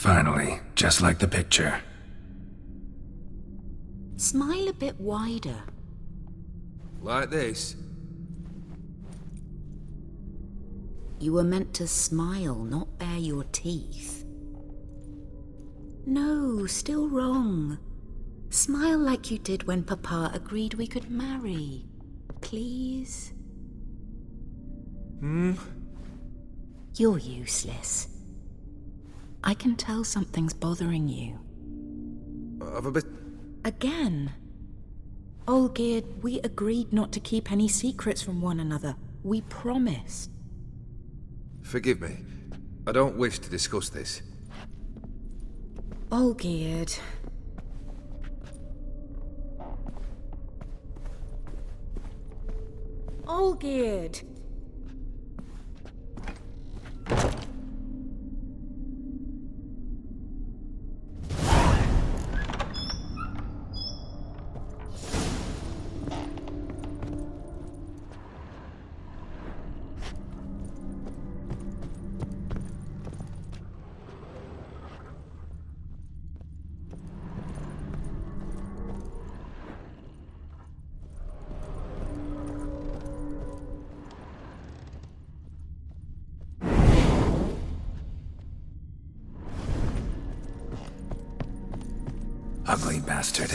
Finally, just like the picture. Smile a bit wider. Like this? You were meant to smile, not bare your teeth. No, still wrong. Smile like you did when Papa agreed we could marry. Please? You're useless. I can tell something's bothering you. I've a bit... Again. Olgerd, we agreed not to keep any secrets from one another. We promised. Forgive me. I don't wish to discuss this. Olgerd. Olgerd. Ugly bastard.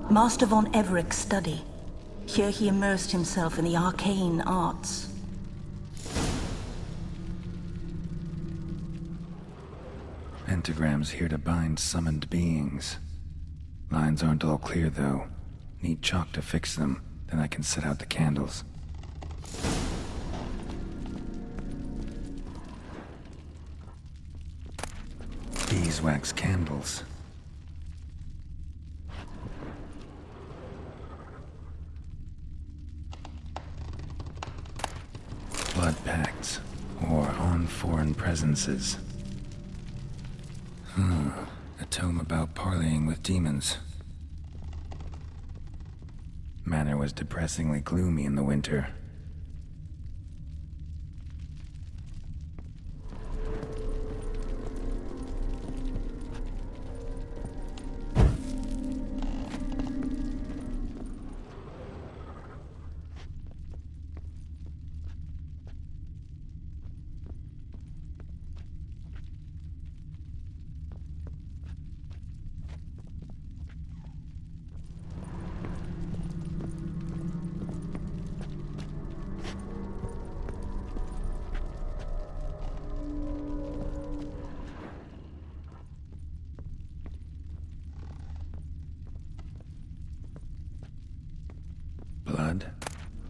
Master von Everett's study. Here he immersed himself in the arcane arts. Pentagrams here to bind summoned beings. Lines aren't all clear, though. Need chalk to fix them, then I can set out the candles. Beeswax candles. Blood pacts, or on foreign presences. A tome about parleying with demons. Manor was depressingly gloomy in the winter. Blood?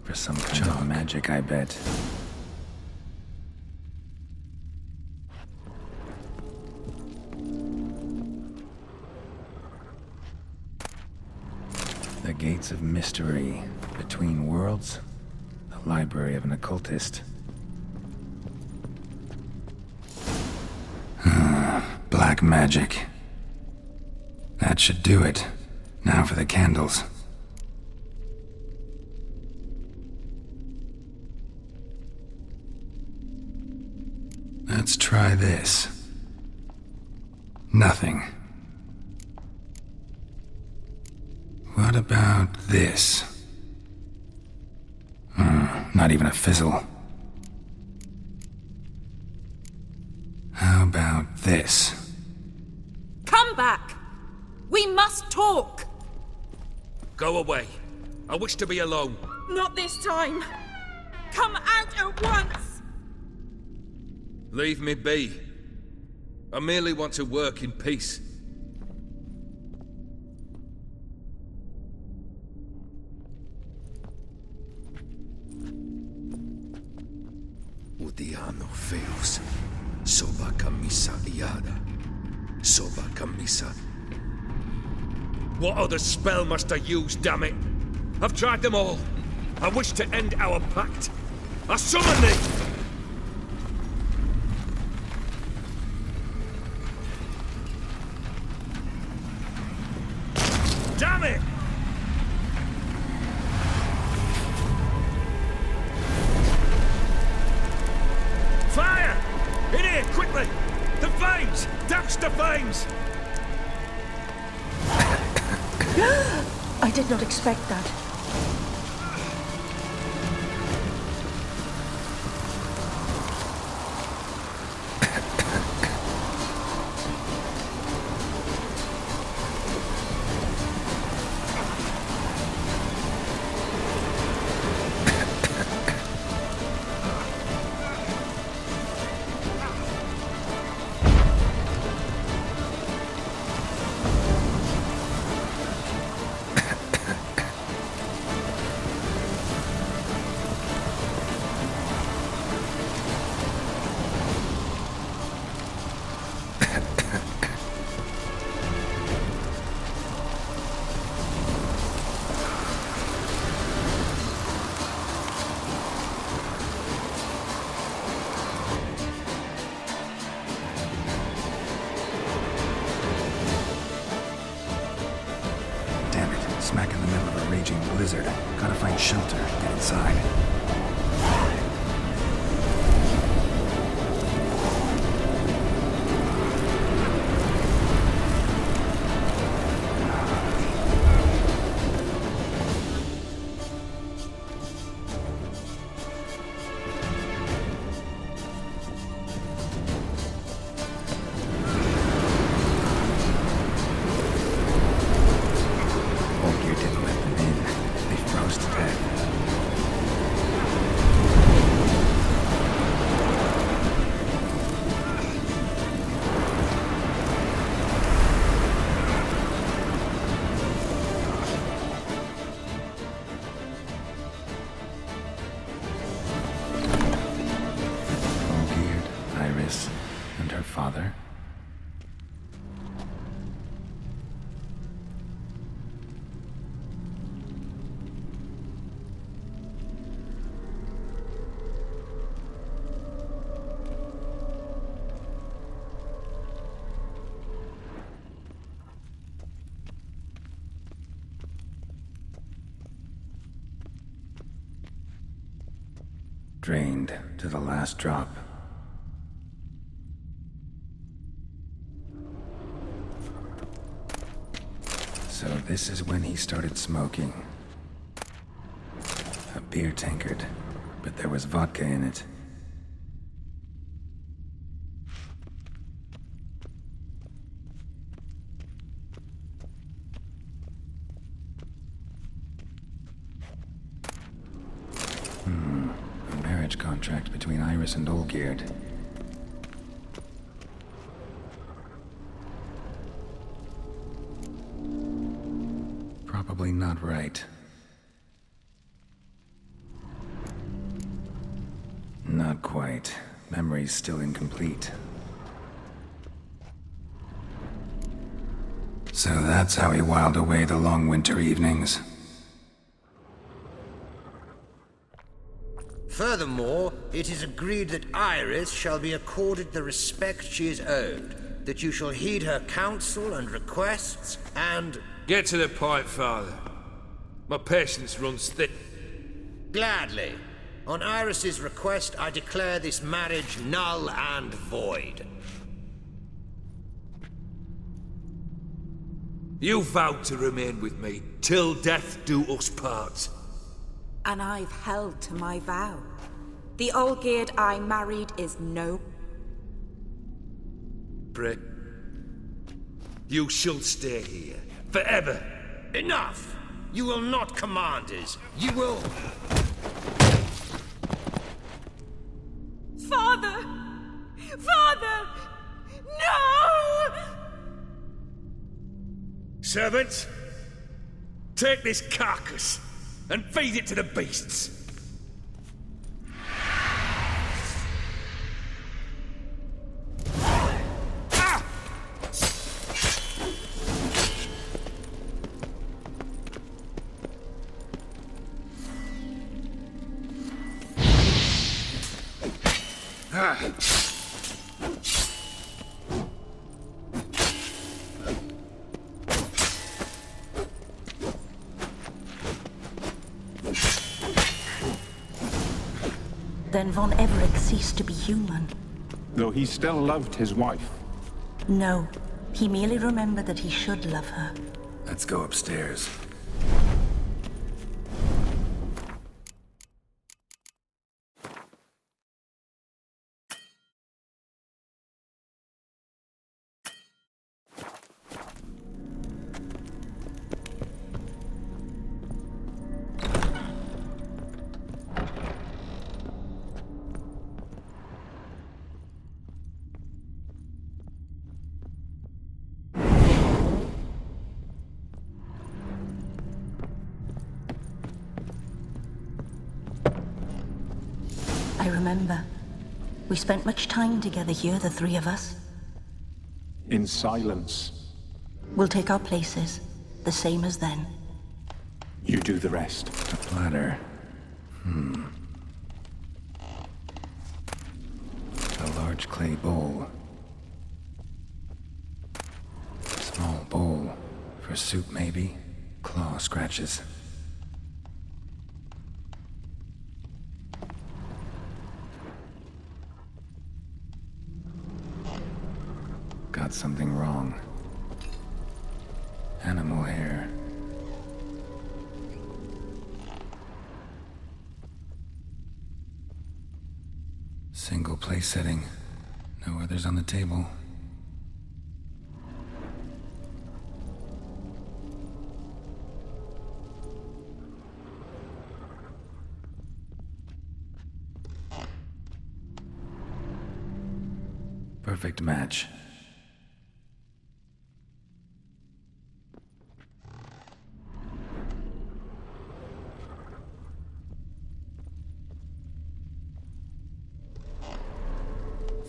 For some kind of magic, I bet. The Gates of Mystery. Between Worlds? The library of an occultist. Black magic. That should do it. Now for the candles. Let's try this. Nothing. What about this? Not even a fizzle. How about this? Come back! We must talk! Go away. I wish to be alone. Not this time! Come out at once! Leave me be. I merely want to work in peace. Udiano feos. Soba camisa iada. Soba camisa. What other spell must I use, damn it? I've tried them all. I wish to end our pact. I summon thee! Damn it! Fire! In here, quickly! The flames! Douse the flames! I did not expect that. Smack in the middle of a raging blizzard. Gotta find shelter, get inside. Iris and her father. Drained to the last drop. So this is when he started smoking. A beer tankard, but there was vodka in it. A marriage contract between Iris and Olgierd. Probably not right. Not quite. Memory's still incomplete. So that's how he whiled away the long winter evenings. Furthermore, it is agreed that Iris shall be accorded the respect she is owed, that you shall heed her counsel and requests, and... Get to the point, Father. My patience runs thick. Gladly. On Iris's request, I declare this marriage null and void. You vowed to remain with me till death do us part. And I've held to my vow. The Olgierd I married is no... Brick, you shall stay here, forever. Enough! You will not command us. You will... Father! Father! No! Servants, take this carcass and feed it to the beasts. Then von Everec ceased to be human. Though he still loved his wife. No, he merely remembered that he should love her. Let's go upstairs. I remember. We spent much time together here, the three of us. In silence. We'll take our places, the same as then. You do the rest. A platter. A large clay bowl. Small bowl. For soup, maybe? Claw scratches. Got something wrong. Animal hair. Single place setting. No others on the table. Perfect match.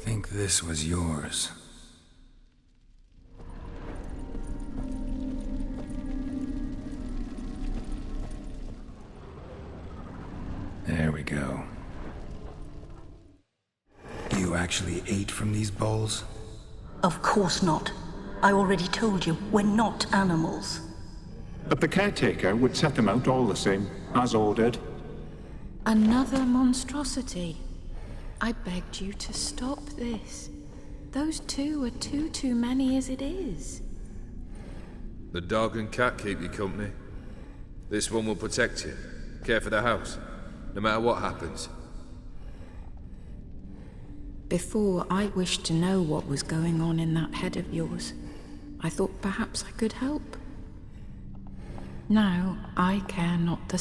Think this was yours. There we go. You actually ate from these bowls? Of course not. I already told you, we're not animals. But the caretaker would set them out all the same, as ordered. Another monstrosity. I begged you to stop this. Those two are too many as it is. The dog and cat keep you company. This one will protect you, care for the house, no matter what happens. Before, I wished to know what was going on in that head of yours. I thought perhaps I could help. Now, I care not the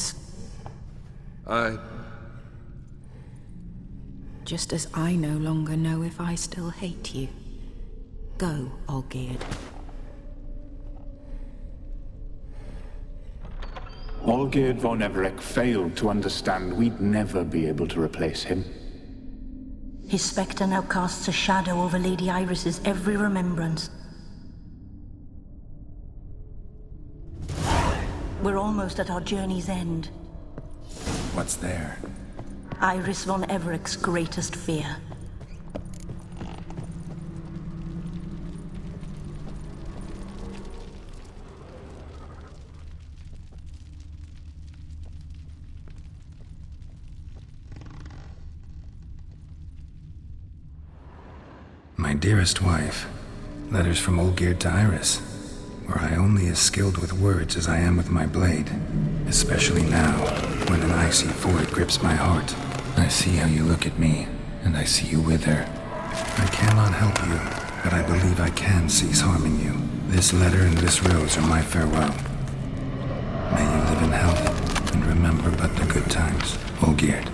just as I no longer know if I still hate you. Go, Olgierd. Olgierd von Everec failed to understand we'd never be able to replace him. His spectre now casts a shadow over Lady Iris's every remembrance. We're almost at our journey's end. What's there? Iris von Everec's greatest fear. My dearest wife, letters from Olgierd to Iris. Were I only as skilled with words as I am with my blade, especially now, when an icy void grips my heart. I see how you look at me, and I see you with her. I cannot help you, but I believe I can cease harming you. This letter and this rose are my farewell. May you live in health and remember but the good times, Olgierd.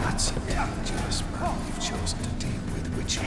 That's a dangerous man you've chosen to deal with, Witcher.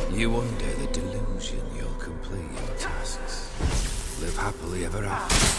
You wonder the delusion you'll complete your tasks. Live happily ever after.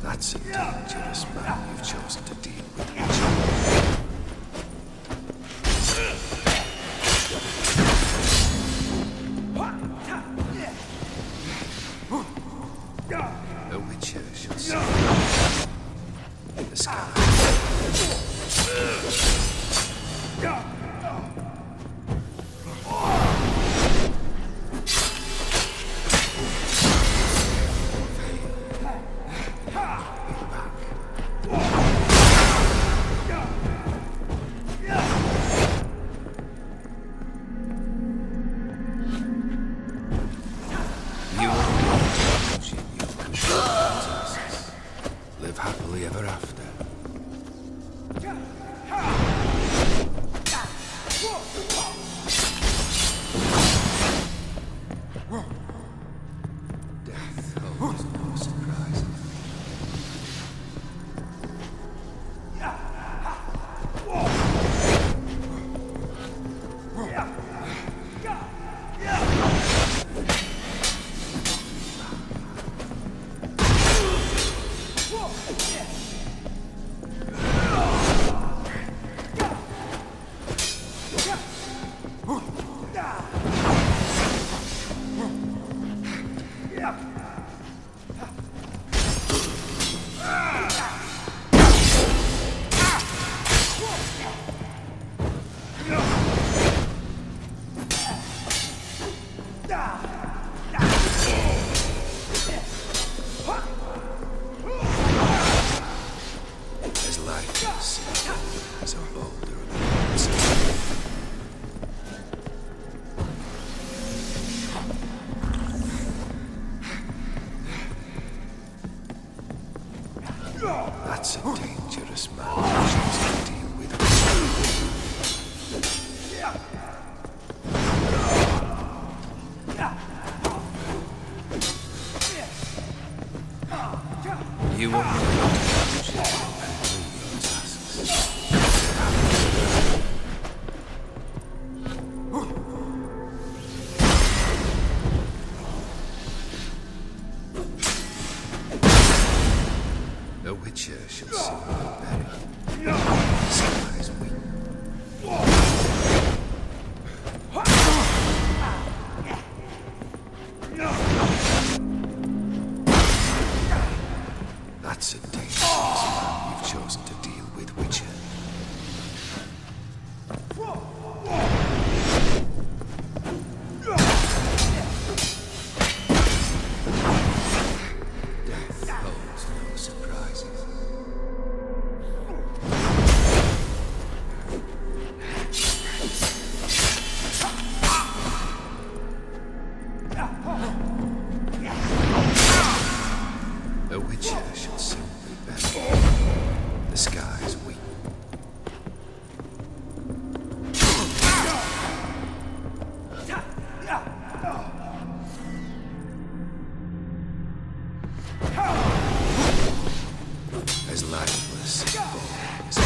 That's a dangerous man you've chosen to deal with. A witcher should see the sky. Live happily ever after. Death holds no surprises. As life is, as a boulder of That's a dangerous man who chooses to deal with. You won't complete your tasks. A witcher shall soon be buried. The skies weep. That's a dangerous man you've chosen to deal with, Witcher. Death holds no surprises. A witcher shall soon be buried. The skies weep. As lifeless as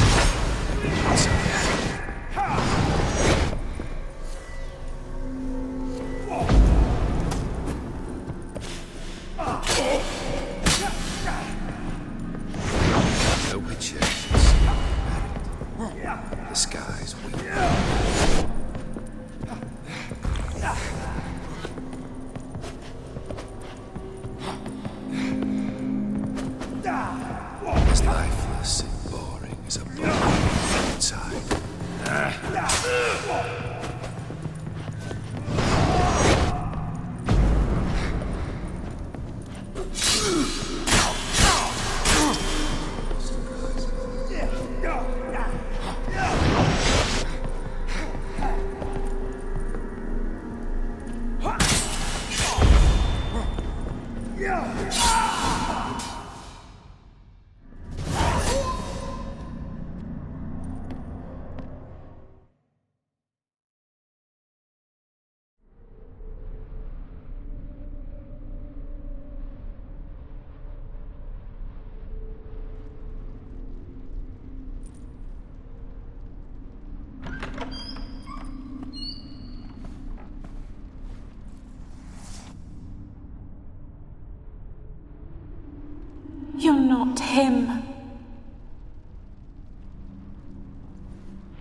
You're not him.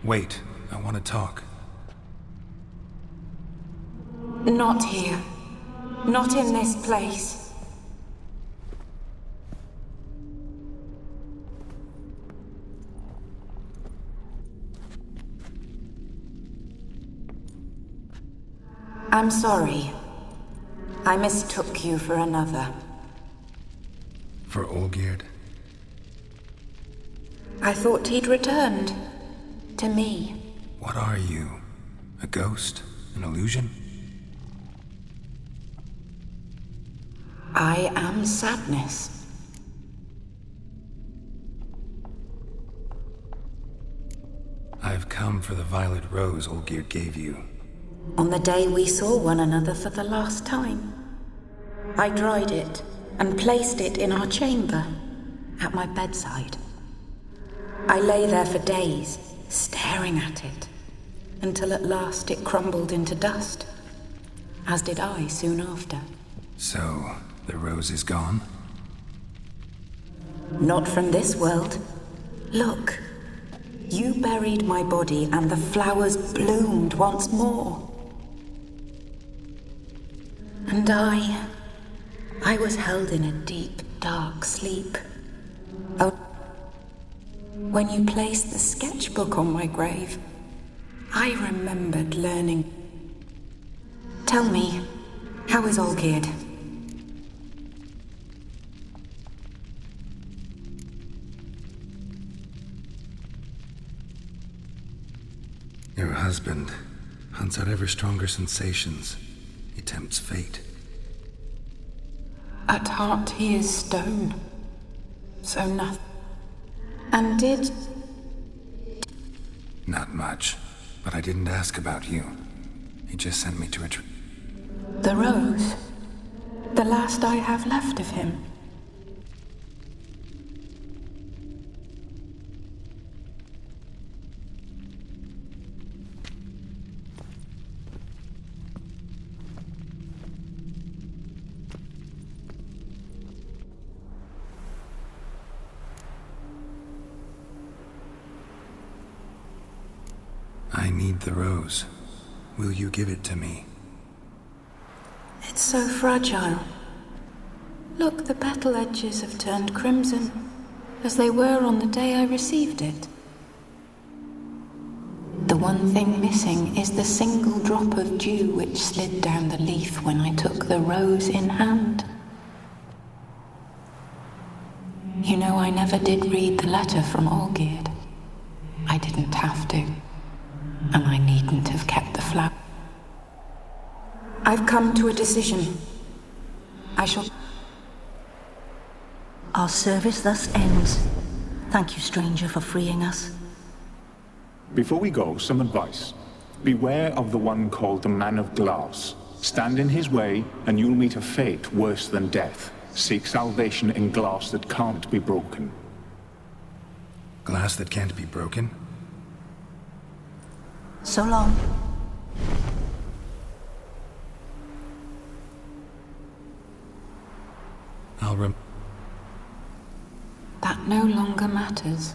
Wait, I want to talk. Not here. Not in this place. I'm sorry. I mistook you for another. For Olgierd? I thought he'd returned. To me. What are you? A ghost? An illusion? I am sadness. I've come for the violet rose Olgierd gave you. On the day we saw one another for the last time, I dried it and placed it in our chamber, at my bedside. I lay there for days, staring at it, until at last it crumbled into dust, as did I soon after. So, the rose is gone? Not from this world. Look, you buried my body and the flowers bloomed once more. And I was held in a deep, dark sleep. Oh, when you placed the sketchbook on my grave, I remembered learning. Tell me, how is Olgierd? Your husband hunts out ever stronger sensations. He tempts fate. At heart he is stone. So nothing. And did... Not much, but I didn't ask about you. He just sent me to a The rose. The last I have left of him. I need the rose. Will you give it to me? It's so fragile. Look, the petal edges have turned crimson, as they were on the day I received it. The one thing missing is the single drop of dew which slid down the leaf when I took the rose in hand. You know, I never did read the letter from Olgierd. I didn't have to. And I needn't have kept the flower. I've come to a decision. I shall... Our service thus ends. Thank you, stranger, for freeing us. Before we go, some advice. Beware of the one called the Man of Glass. Stand in his way, and you'll meet a fate worse than death. Seek salvation in glass that can't be broken. Glass that can't be broken? So long. That no longer matters.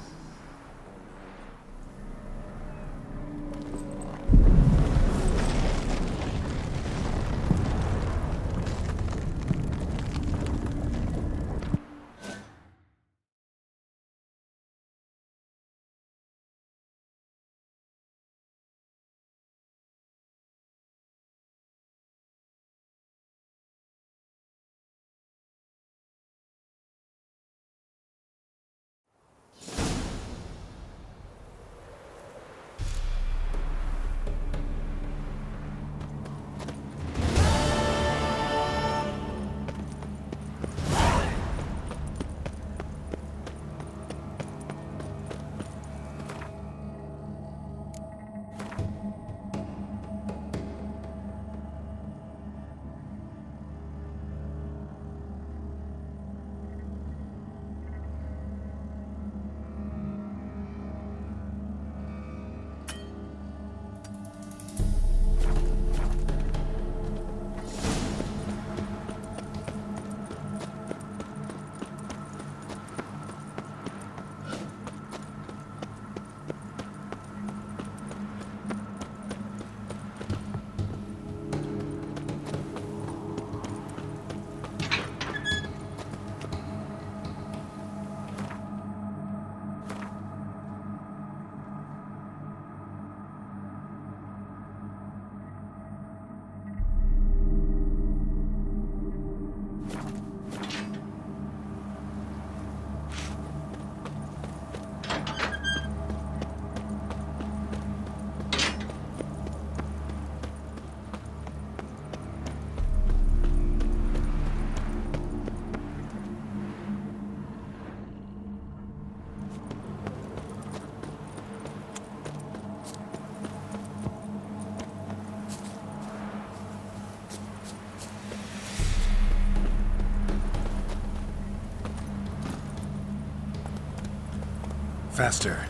Faster.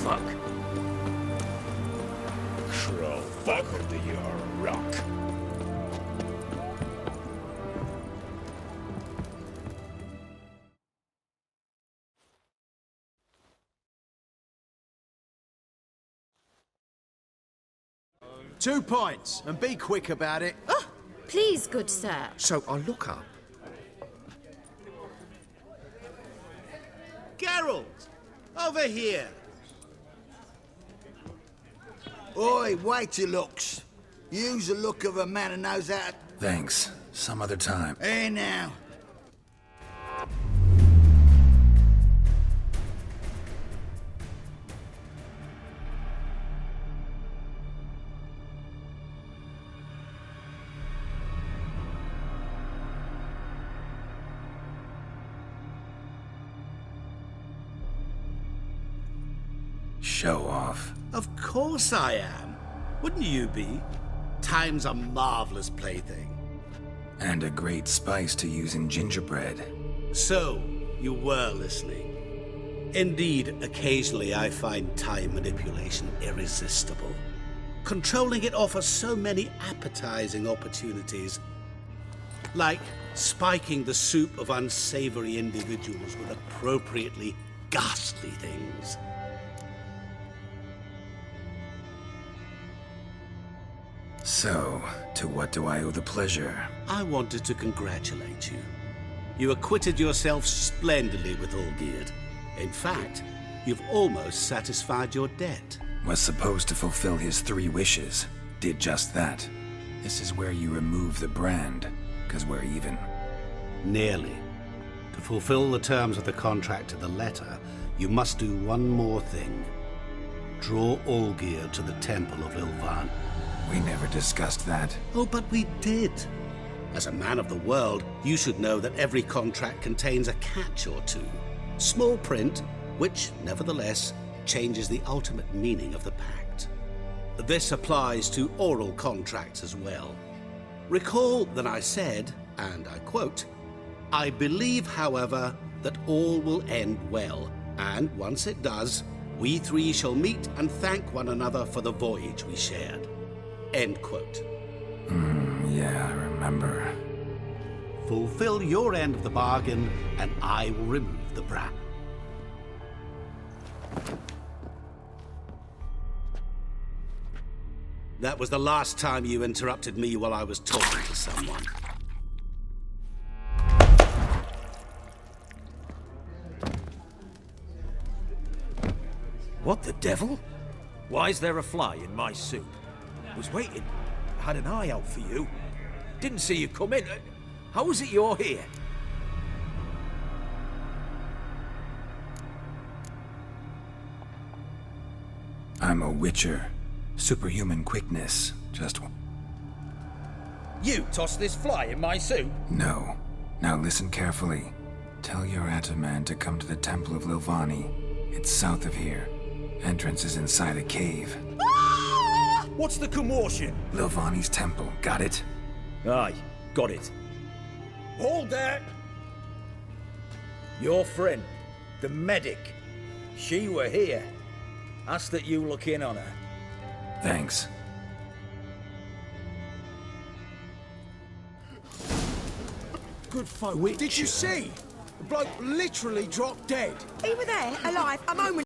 Fuck. Crawl back under your rock. Two points, and be quick about it. Oh, please, good sir. So I look up. Geralt! Over here! Oi, wait your looks. Use the look of a man who knows how to... Thanks. Some other time. Hey now. Show off. Of course I am. Wouldn't you be? Time's a marvelous plaything. And a great spice to use in gingerbread. So, you were listening. Indeed, occasionally I find time manipulation irresistible. Controlling it offers so many appetizing opportunities. Like spiking the soup of unsavory individuals with appropriately ghastly things. So, to what do I owe the pleasure? I wanted to congratulate you. You acquitted yourself splendidly with Olgierd. In fact, you've almost satisfied your debt. Was supposed to fulfill his 3 wishes. Did just that. This is where you remove the brand, 'cause we're even. Nearly. To fulfill the terms of the contract to the letter, you must do one more thing. Draw Olgierd to the Temple of Ilvan. We never discussed that. Oh, but we did. As a man of the world, you should know that every contract contains a catch or two. Small print, which, nevertheless, changes the ultimate meaning of the pact. This applies to oral contracts as well. Recall that I said, and I quote, "I believe, however, that all will end well, and once it does, we 3 shall meet and thank one another for the voyage we shared." End quote. Yeah, I remember. Fulfill your end of the bargain, and I will remove the brand. That was the last time you interrupted me while I was talking to someone. What the devil? Why is there a fly in my soup? Was waiting. I had an eye out for you. Didn't see you come in. How is it you're here? I'm a witcher. Superhuman quickness. Just... You tossed this fly in my soup? No. Now listen carefully. Tell your Ataman to come to the Temple of Lilvani. It's south of here. Entrance is inside a cave. What's the commotion? Lilvani's temple, got it? Aye, got it. Hold that! Your friend, the medic, she were here. Ask that you look in on her. Thanks. Good folk. Did you see? The bloke literally dropped dead. He were there, alive, a moment